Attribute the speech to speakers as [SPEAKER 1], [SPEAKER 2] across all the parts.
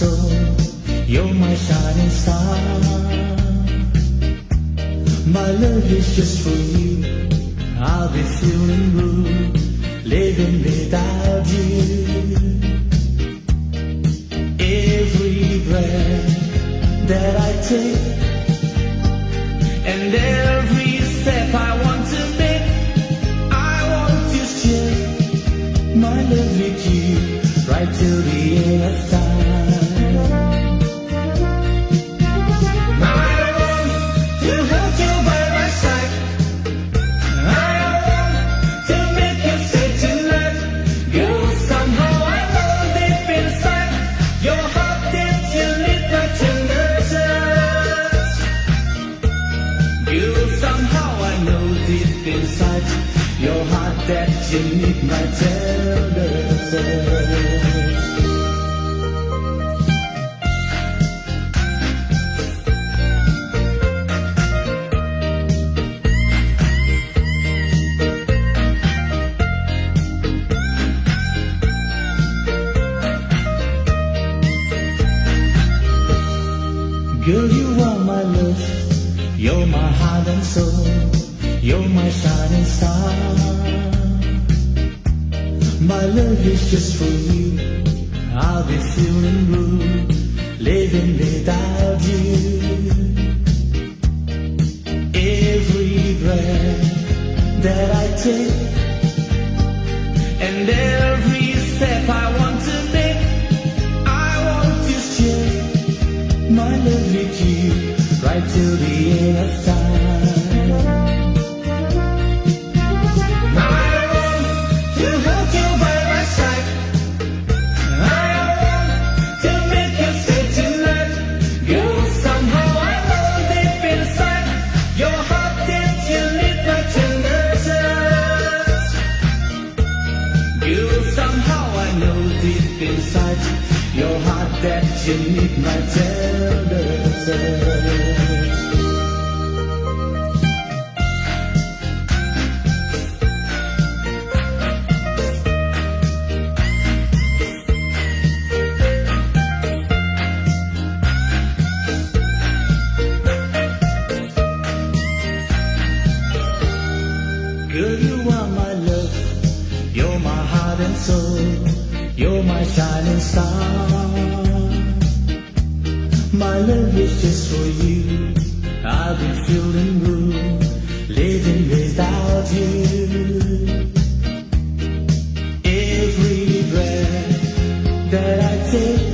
[SPEAKER 1] soul. You're my shining star. My love is just for you. I'll be feeling blue, living without you. Every breath that I take and every step I want to make, I want to share my love with you right till the end of time. I want to hold you by my side. I want to make you say tonight, girl, somehow I know deep inside your heart that you need my tender touch. Girl, somehow I know deep inside your heart that you need my tender touch. Girl, you are my love, you're my heart and soul, you're my shining star. My love is just for you, I'll be feeling blue, living without you. Every breath that I take and every step I want to make, I want to share my love with you right till the end of time. I want to hold you by my side. I want to make you say tonight, girl, somehow I know deep inside your heart that you need my tender touch. Girl, somehow I know deep inside your heart that you need my tender touch. Girl, you are my love, you're my heart and soul, you're my shining star. My love is just for you, I've been feeling blue, living without you. Every breath that I take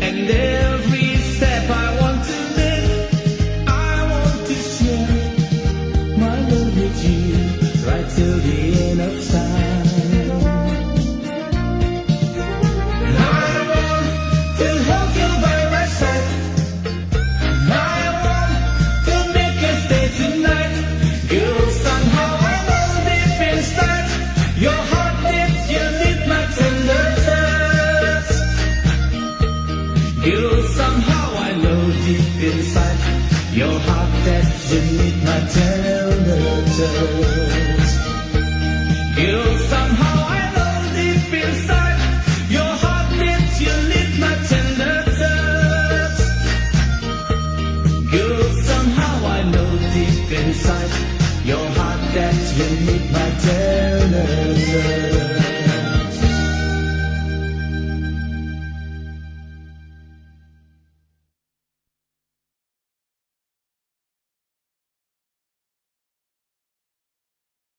[SPEAKER 1] and every step I want to make, I want to share my love with you right till the end of time. You somehow I know deep inside your heart that you need my tender touch. You